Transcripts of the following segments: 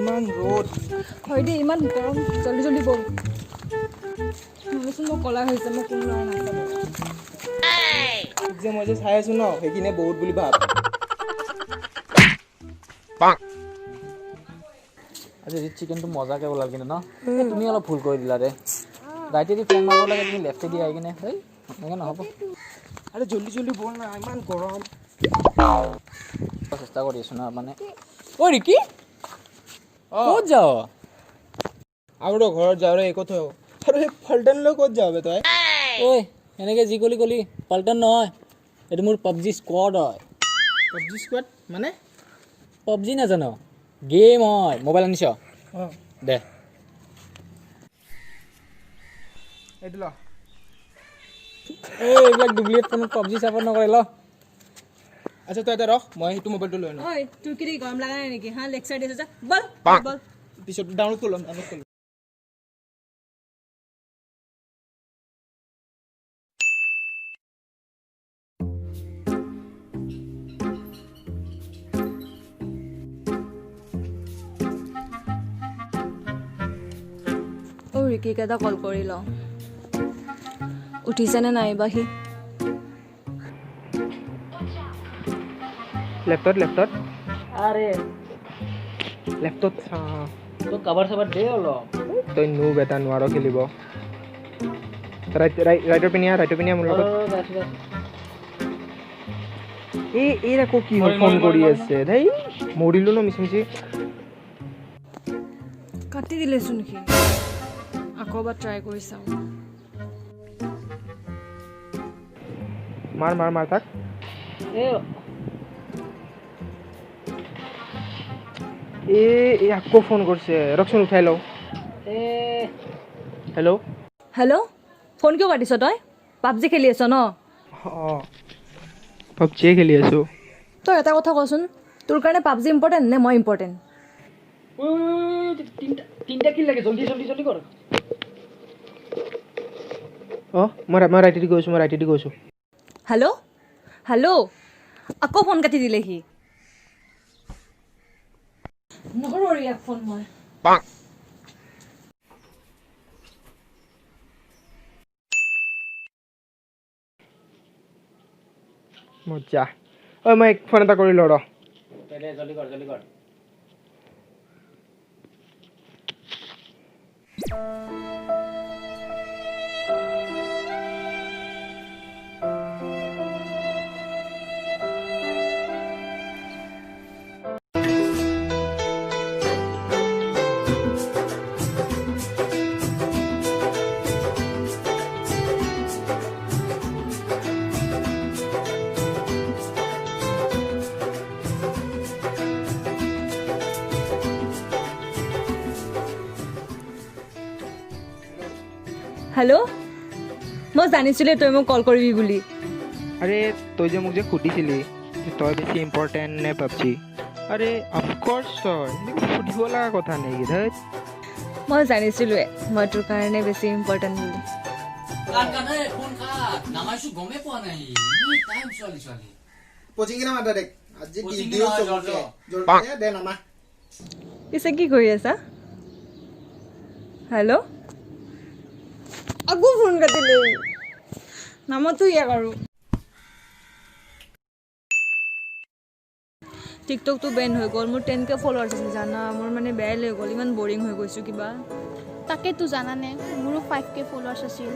ইমান ৰ'দ হয় দেই ইমান গৰম জলদি জলদি বল মই কলা হৈছে মই কোনো ল'ৰা নাচাব যে মই যে চাই আছো ন সেইখিনিয়ে বহুত বুলি ভাব আজি চিকেনটো মজাকে ওলাল কিন্তু ন তুমি অলপ ভুল কৰি দিলা ৰে ৰাইটেদি ফ্লেং মাৰিব লাগে তুমি লেফটেদি আহি কিনে হেই এনেকৈ নহ'ব আৰে জলদি জলদি বল না ইমান গৰম চেষ্টা কৰি আছো না মানে ঐ ৰিকি ক'ত যাৱ আৰু ঘৰত যাওঁ ৰে একো থৈ আৰু সেই ফল্টন লৈ ক'ত যাওঁ বে তই ঐ এনেকৈ যি কলি পাল্টন নহয় এইটো মোৰ পাবজি স্কোৱাড হয় পাবজি স্কোৱাড মানে পাবজি নাজানো গেম হয় মোবাইল আনিছ অঁ দে এইটো ল এই এইবিলাক ডুপ্লিকেট ফোনত পাবজি চাপৰ্ট নকৰে ল আচ্ছা তই এটা ৰখ মই সেইটো মোবাইলটো লৈ আনো ঐ তোৰ কি গৰম লগা নাই নেকি হা লেকচাৰ দিছ যা বল বল পিছত ডাউনলোড কৰি ল'ম ৰিকিক এটা কল কৰি লওঁ উঠিছেনে নাইবা সি লেফটত আৰে লেফটত তোক কাবাৰ চাবাৰ দে অলপ তই নো বেটা নোৱাৰ খেলিব ৰাইটৰ পিনিয়া মোৰ লগত এই আকৌ কি হ'ল ফোন কৰি আছে ধেই মৰিলো ন মিছি কাটি দিলেচোন সি আকৌ এবাৰ ট্ৰাই কৰি চাওঁ মাৰ তাক এই আকৌ ফোন কৰিছে ৰচোন উঠাই লওঁ হেল্ল' হেল্ল' ফোন কিয় কাটিছ তই পাবজি খেলি আছ ন অঁ পাবজিয়ে খেলি আছোঁ তই এটা কথা কচোন তোৰ কাৰণে পাবজি ইম্পৰ্টেণ্ট নে মই ইম্পৰ্টেণ্ট তিনিটা কিল লাগে জল্দি কৰ অঁ মই ৰাইটেদি গৈছোঁ হেল্ল' আকৌ ফোন কাটি দিলে সি নকৰোঁ আৰু ইয়াক ফোন মই মজা ঐ মই ফোন এটা কৰি লওঁ ৰ জল্দি কৰ হেল্ল' মই জানিছিলোঁ তই মোক কল কৰিবি বুলি আৰে তই যে মোক যে সুধিছিলি তই বেছি ইম্পৰ্টেণ্ট নে পাবজি আৰে অফক'ৰ্ছ তই সুধিব লগা কথা নেকি ধেত মই জানিছিলোঁৱে মই তোৰ কাৰণে বেছি ইম্পৰ্টেণ্ট বুলি পিছে কি কৰি আছা হেল্ল' আকৌ ফোন কাটিলে নামতো ইয়াক আৰু টিকটকটো বেন হৈ গ'ল মোৰ 10K ফলোৱাৰ্ছ আছিল জানা মোৰ মানে বেয়াই লৈ গ'ল ইমান বৰিং হৈ গৈছোঁ কিবা তাকেতো জানানে মোৰো 5K ফলোৱাৰ্ছ আছিল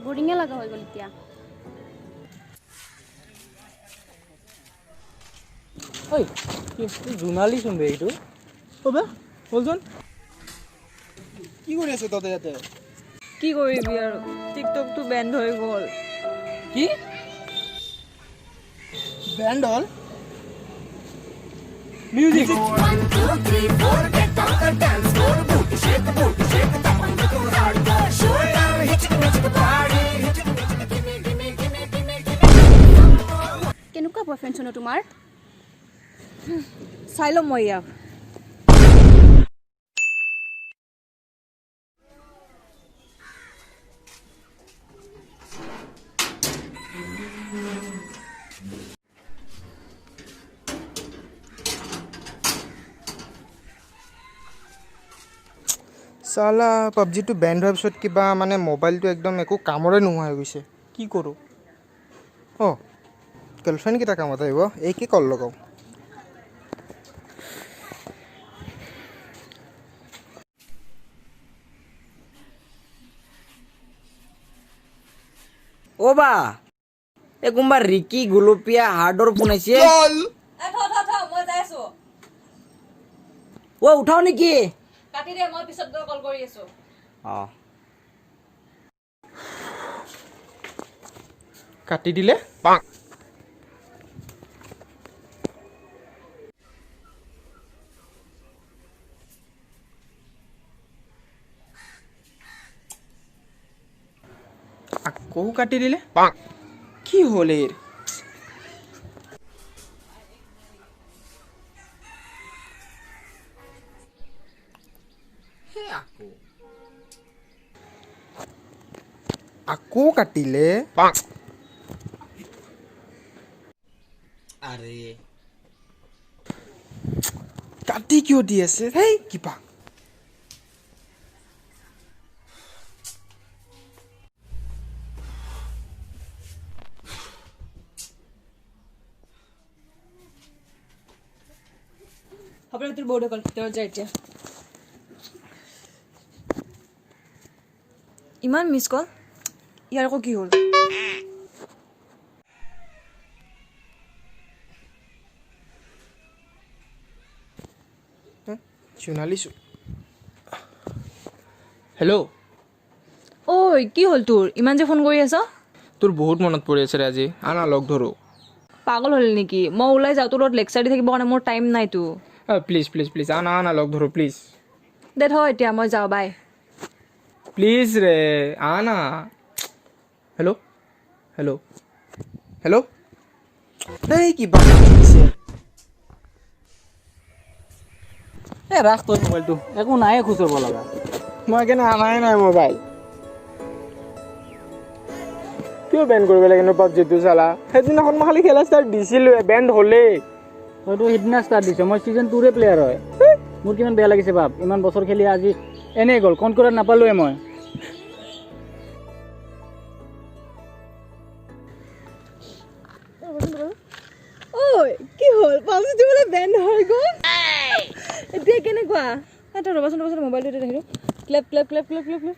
বৰিঙে লগা হৈ গ'ল এতিয়া ঐ জোনালী চোন বে এইটো অ'বে হ'লচোন কি কৰি আছ তহঁতে ইয়াতে কি কৰিবি আৰু টিকটকটো বেন হৈ গ'ল কি বেণ্ড হ'ল মিউজিক কেনেকুৱা বয়ফ্ৰেণ্ড চোন তোমাৰ চাই ল'ম মই ইয়াক চালা পাবজিটো বেণ্ড হোৱাৰ পিছত কিবা মানে মোবাইলটো একদম একো কামৰে নোহোৱা হৈ গৈছে কি কৰোঁ অঁ গাৰ্লফ্ৰেণ্ড কেইটা কামত আহিব এই কি কল লগাওঁ ও বা এ কোনবা ৰিকি গুলপীয়া হাৰ্ডৰ ফোন আহিছে মই যাই আছো ও উঠাও নেকি কাটি দে মই পিছত কল কৰি আছো অ কাটি দিলে আকৌ কাটি দিলে কি হ'ল এৰ আকৌ কাটিলে আৰে কাটি কিয় দি আছে হেই কিবা হ'ব দে তোৰ বৌদে কল তেওঁ যায় এতিয়া ইমান মিছ কল ইয়াৰ আকৌ কি হ'ল জোনালিছো হেল্ল' ঐ কি হ'ল তোৰ ইমান যে ফোন কৰি আছ তোৰ বহুত মনত পৰি আছে ৰে আজি আনা লগ ধৰো পাগল হ'ল নেকি মই ওলাই যাওঁ তোৰ লগত লেকচাৰ দি থাকিব কাৰণে মোৰ টাইম নাইতো প্লিজ প্লিজ প্লিজ আনা আনা লগ ধৰো প্লিজ দে থ এতিয়া মই যাওঁ বাই প্লিজ ৰে আনা হেল্ল' হেল্ল' হেল্ল' এই কিবা এ ৰাখ তই মোবাইলটো একো নাই খুচৰিব লগা মই কেনে আনাই নাই মোবাইল কিয় বেন কৰিব লাগে পাবজিটো চালা সেইদিনাখন মই খালি খেলা ষ্টাৰ্ট দিছিলোঁ বেণ্ড হ'লেই তইতো সিদিনা ষ্টাৰ্ট দিছ মই ছিজন 2ৰে প্লেয়াৰ হয় মোৰ কিমান বেয়া লাগিছে বাপ ইমান বছৰ খেলি আজি এনেই গ'ল কনকৰাত নাপালোৱে মই ঐ কি হ'ল পাবজিটো বোলে বেন হৈ গ'ল এতিয়া কেনেকুৱা তই ৰ'বাচোন মোবাইলটো এতিয়া দেখিলোঁ ক্লেপ ক্লেপ ক্লেপ ক্লেপ ক্লেপ ক্লেপ